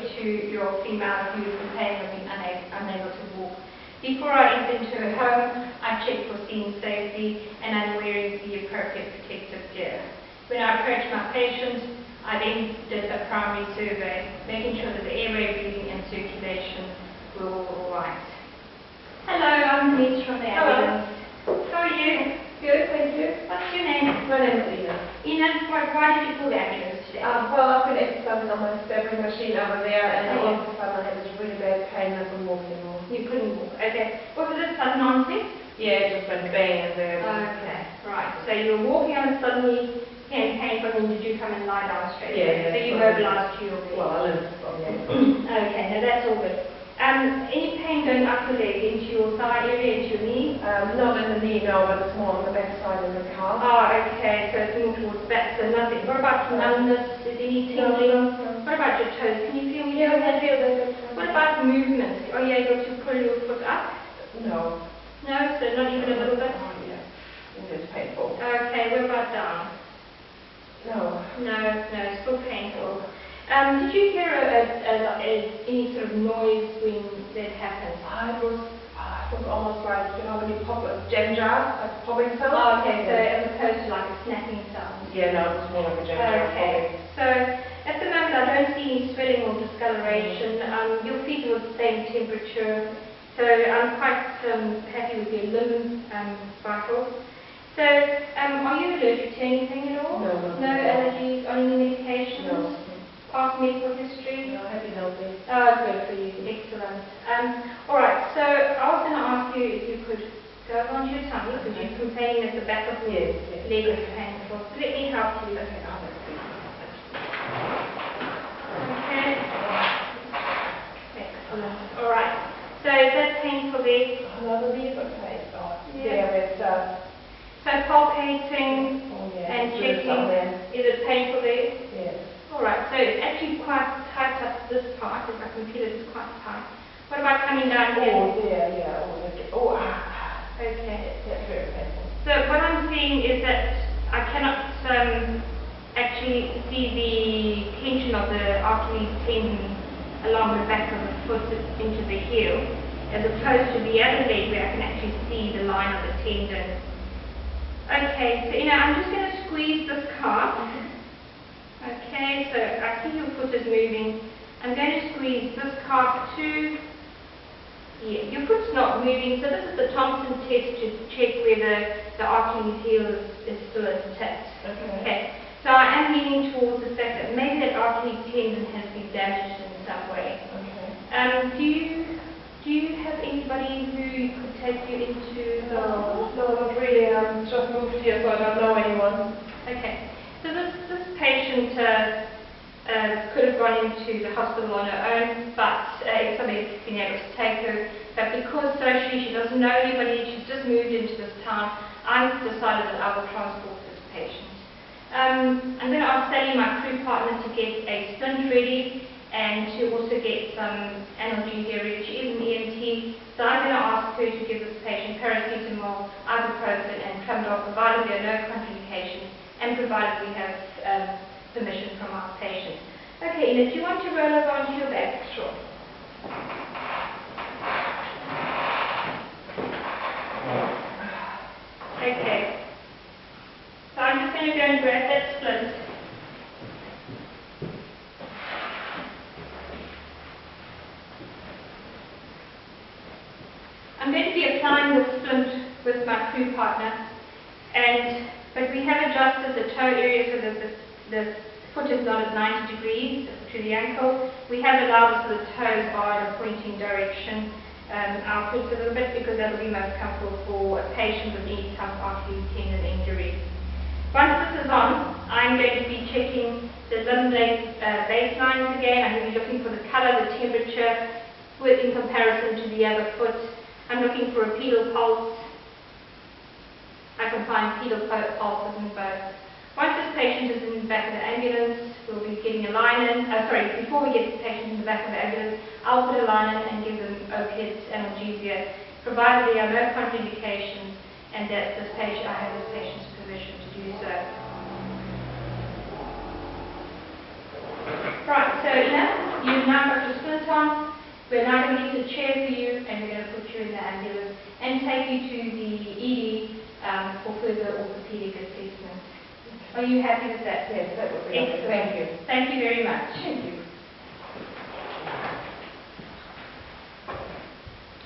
to your female who is in pain or being unable to walk. Before I enter into her home, I check for scene safety and I'm wearing the appropriate protective gear. When I approach my patient, I then did a primary survey, making sure that the airway, breathing and circulation were all right. Hello, I'm Denise from the ambulance. How are you? Good, thank you. What's your name? My name is Ina. Ina, why did you call the ambulance today? Well, I've been exercising on my stabbing machine over there, and all of a sudden I had this really bad pain and I couldn't walk anymore. You couldn't walk. Okay. Was it sudden onset? Yeah, it just went bang and there. Okay, right. So you were walking and suddenly became painful, and did you come and lie down straight away? Yeah. So you mobilized to your bed. Well, I live on the Okay, now that's all good. Any pain going up your leg, into your thigh area, into your knee? Not in the knee, no, but it's more on the back side of the calf. Oh, okay, so it's more towards back, so nothing. What about numbness? Is any tingling? No. What about your toes? Can you feel Yeah, your I feel that. What about movement? Are you able to pull your foot up? No. No, so not even a little bit? Oh, yeah. It is painful. Okay, what about down? No. No, still painful. Did you hear any sort of noise when that happened? It was almost like, you know, when you pop a jam jar, like a popping sound. Oh, okay, so as opposed to like a snapping sound. Yeah, no, it was more like a jam jar. Okay, so at the moment I don't see any swelling or discoloration. Your feet are the same temperature, so I'm quite happy with your limb vitals. So, are you allergic to anything at all? No. No allergies on any medications? No. Past medical history? No, happy healthy. Oh, good for you. Excellent. All right, so I was going to ask you if you could go on to your tummy, because you're complaining at the back of your leg is painful. So let me help you. Okay. Excellent. All right. So is that painful there? No, the knee's okay. Yeah. So palpating and checking. Is it painful there? Yes. All right, so it's actually quite tight up this part. If I can feel it, it's quite tight. What about coming down here? Okay. That's very painful. So what I'm seeing is that I cannot actually see the tension of the Achilles tendon along the back of the foot into the heel, as opposed to the other leg where I can actually see the line of the tendon. Okay, so I'm just going to squeeze this calf. Okay, so I see your foot is moving. I'm going to squeeze this calf too. Yeah, your foot's not moving, so this is the Thompson test to check whether the Achilles heel is still intact. Okay, so I am leaning towards the fact that maybe that Achilles tendon has been damaged in some way. Okay. Do you have anybody who could take you into the... No, not really. I'm just moved here, so I don't know anyone. Okay. So this patient could have gone into the hospital on her own, but if somebody had been able to take her, but because socially she doesn't know anybody, she's just moved into this town, I've decided that I will transport this patient. I'm going to ask Sally, my crew partner, to get a splint ready and to also get some analgesia ready. She is an EMT, so I'm going to ask her to give this patient paracetamol, ibuprofen and tramadol, provided there are no contraindications and provided we have permission from our patient. Okay, Ina, do you want to roll over onto your back? Sure. Okay. So I'm just going to go and grab that splint. I'm going to be applying the splint with my crew partner, but we have adjusted the toe area so that the foot is not at 90 degrees to the ankle. We have allowed it so the toes are in a pointing direction outwards a little bit, because that will be most comfortable for a patient with any type of Achilles tendon injury. Once this is on, I'm going to be checking the limb baselines again. I'm going to be looking for the color, the temperature, in comparison to the other foot. I'm looking for a pedal pulse. I can find pedal pulses in both. Once this patient is in the back of the ambulance, we'll be getting a line in. Before we get the patient in the back of the ambulance, I'll put a line in and give them opiates, analgesia, provided there are no contraindications and that I have this patient's permission to do so. Right, so Ina, you you've now got your splint on, we're now going to get a chair for you, and we're going to put you in the ambulance and take you to the ED for further orthopedic assessment. Are you happy with that? Yes, that would be lovely. Excellent. Thank you. Thank you very much. Thank you.